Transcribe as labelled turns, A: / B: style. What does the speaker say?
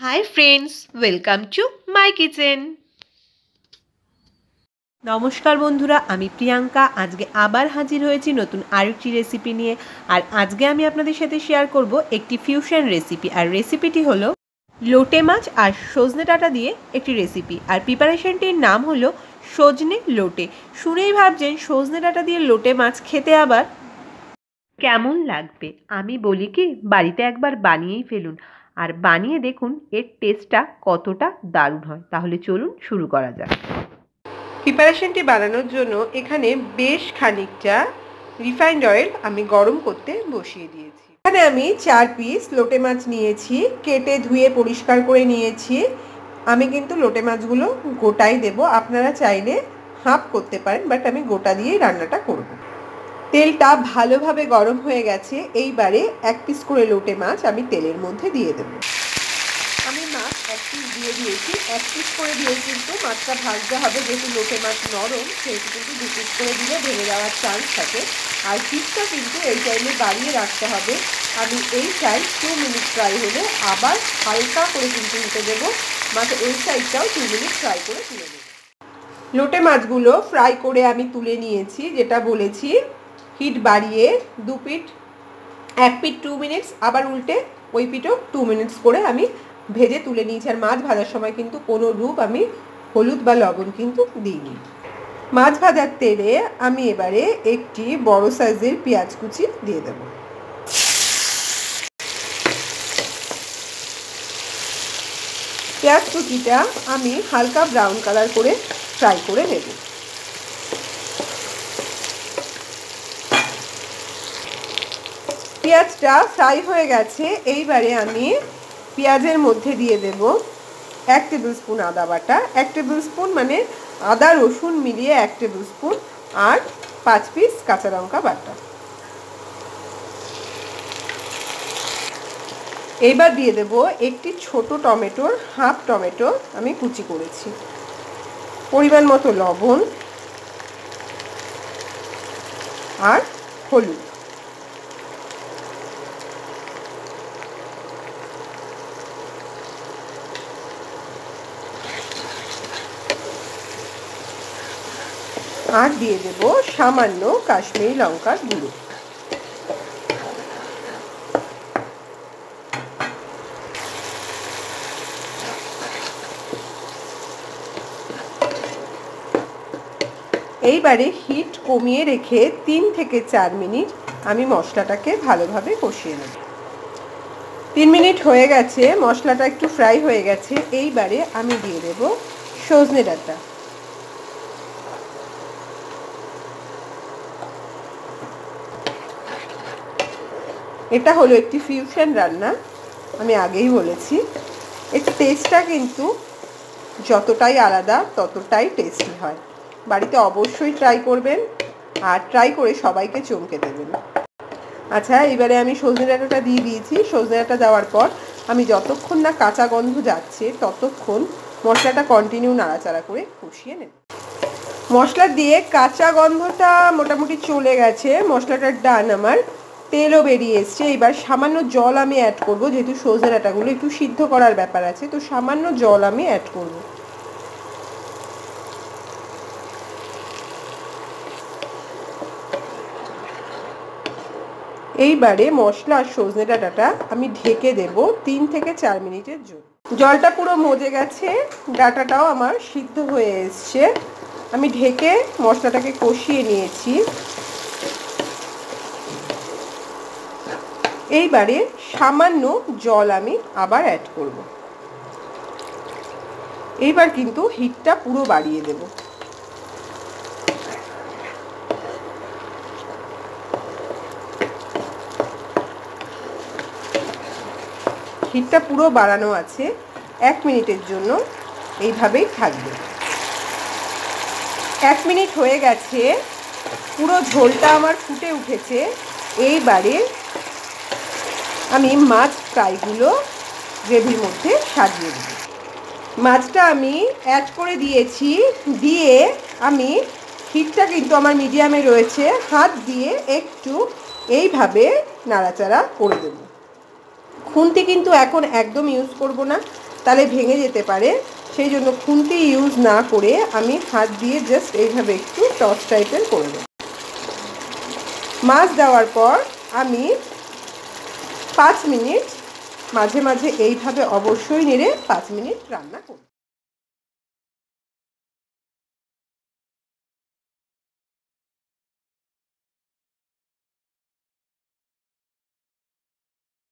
A: Hi friends, welcome to my kitchen. নমস্কার বন্ধুরা, আমি প্রিয়াঙ্কা। আজকে আবার হাজির হয়েছি নতুন আরেকটি রেসিপি নিয়ে। আর আজকে আমি আপনাদের সাথে শেয়ার করব একটি ফিউশন রেসিপি। আর রেসিপিটি হলো লোটে মাছ আর সজনে ডাঁটা দিয়ে একটি রেসিপি। আর প্রিপারেশনটির নাম হলো সজনে লোটে। শুনেই ভাবছেন সজনে ডাঁটা দিয়ে লোটে মাছ খেতে আবার কেমন লাগবে। আমি বলি কি, বাড়িতে একবার বানিয়েই ফেলুন, আর বানিয়ে দেখুন এর টেস্টটা কতটা দারুণ হয়। তাহলে চলুন শুরু করা যাক। প্রিপারেশনটি বানানোর জন্য এখানে বেশ খানিকটা রিফাইন্ড অয়েল আমি গরম করতে বসিয়ে দিয়েছি। এখানে আমি 4 পিস লোটে মাছ নিয়েছি, কেটে ধুয়ে পরিষ্কার করে নিয়েছি। আমি কিন্তু লোটে মাছগুলো গোটাই দেব, আপনারা চাইলে হাফ করতে পারেন, বাট আমি গোটা দিয়েই রান্নাটা করব। তেলটা ভালোভাবে গরম হয়ে গেছে। এইবারে 1 পিস করে লোটে মাছ আমি তেলের মধ্যে দিয়ে দেব। আমি মাছ 1 পিস দিয়ে দিয়েছি। 1 পিস করে দিয়ে কিন্তু মাছটা ভাজতে হবে, যেহেতু লোটে মাছ নরম, সেহেতু কিন্তু 2 পিস করে দিলে ভেঙে যাওয়ার চান্স থাকে। আর হিটটা কিন্তু এই টাইমে বাড়িয়ে রাখতে হবে। আমি এই সাইড 2 মিনিট ফ্রাই হলে আবার হালকা করে কিন্তু উঠে দেবো। মাছ এই সাইডটাও 2 মিনিট ফ্রাই করে তুলে দেবো। লোটে মাছগুলো ফ্রাই করে আমি তুলে নিয়েছি, যেটা বলেছি হিট বাড়িয়ে 2 পিট, 1 পিট 2 মিনিটস, আবার উল্টে ওই পিঠও 2 মিনিটস করে আমি ভেজে তুলে নিয়েছি। আর মাছ ভাজার সময় কিন্তু কোনো রূপ আমি হলুদ বা লবণ কিন্তু দিইনি। মাছ ভাজার তেলে আমি এবারে একটি বড় সাইজের পেঁয়াজ কুচি দিয়ে দেব। পেঁয়াজ কুচিটা আমি হালকা ব্রাউন কালার করে ফ্রাই করে নেব। পেঁয়াজটা ফ্রাই হয়ে গেছে। এইবারে আমি পেঁয়াজের মধ্যে দিয়ে দেব 1 টেবিল স্পুন আদা বাটা, 1 টেবিল স্পুন মানে আদা রসুন মিলিয়ে 1 টেবিল স্পুন, আর 5 পিস কাঁচা লঙ্কা বাটা। এইবার দিয়ে দেব একটি ছোট টমেটোর হাফ টমেটো আমি কুচি করেছি, পরিমাণ মতো লবণ আর হলুদ। আর দিয়ে দেব সামান্য কাশ্মীরি লঙ্কার গুঁড়ো। এইবারে হিট কমিয়ে রেখে 3 থেকে 4 মিনিট আমি মশলাটাকে ভালোভাবে কষিয়ে নেব। 3 মিনিট হয়ে গেছে, মশলাটা একটু ফ্রাই হয়ে গেছে। এইবারে আমি দিয়ে দেব সজনে ডাঁটা। এটা হলো একটি ফিউশন রান্না, আমি আগেই বলেছি। এর টেস্টটা কিন্তু যতটাই আলাদা ততটাই টেস্টি হয়। বাড়িতে অবশ্যই ট্রাই করবেন, আর ট্রাই করে সবাইকে চমকে দেবেন। আচ্ছা, এবারে আমি সজনে ডাঁটাটা দিয়ে দিয়েছি। সজনে ডাঁটা দেওয়ার পর আমি যতক্ষণ না কাঁচা গন্ধ যাচ্ছে ততক্ষণ মশলাটা কন্টিনিউ নাড়াচাড়া করে কষিয়ে নেব। মশলা দিয়ে কাঁচা গন্ধটা মোটামুটি চলে গেছে, মশলাটার ডান আমার, তেলও বেরিয়ে এসছে। এবার সামান্য জল আমি অ্যাড করব, যেহেতু সজনে ডাঁটাগুলো একটু সিদ্ধ করার ব্যাপার আছে, তো সামান্য জল আমি অ্যাড করব। এইবারে মশলা আর সজনে ডাঁটাটা আমি ঢেকে দেব 3 থেকে 4 মিনিটের জন্য। জলটা পুরো মজে গেছে, ডাঁটাটাও আমার সিদ্ধ হয়ে এসছে। আমি ঢেকে মশলাটাকে কষিয়ে নিয়েছি। এইবারে সামান্য জল আমি আবার অ্যাড করব। এইবার কিন্তু হিটটা পুরো বাড়িয়ে দেব। হিটটা পুরো বাড়ানো আছে, 1 মিনিটের জন্য এইভাবেই থাকবে। 1 মিনিট হয়ে গেছে, পুরো ঝোলটা আমার ফুটে উঠেছে। এইবারে আমি মাছ ফ্রাইগুলো গ্রেভির মধ্যে সাজিয়ে দেব। মাছটা আমি অ্যাড করে দিয়েছি, দিয়ে আমি হিটটা কিন্তু আমার মিডিয়ামে রয়েছে, হাত দিয়ে একটু এইভাবে নাড়াচাড়া করে দেব। খুন্তি কিন্তু এখন একদম ইউজ করব না, তাহলে ভেঙে যেতে পারে। সেই জন্য খুন্তি ইউজ না করে আমি হাত দিয়ে জাস্ট এইভাবে একটু টস টাইপের করে দেব। মাছ দেওয়ার পর আমি 5 মিনিট মাঝে মাঝে এইভাবে অবশ্যই নেড়ে 5 মিনিট রান্না করব।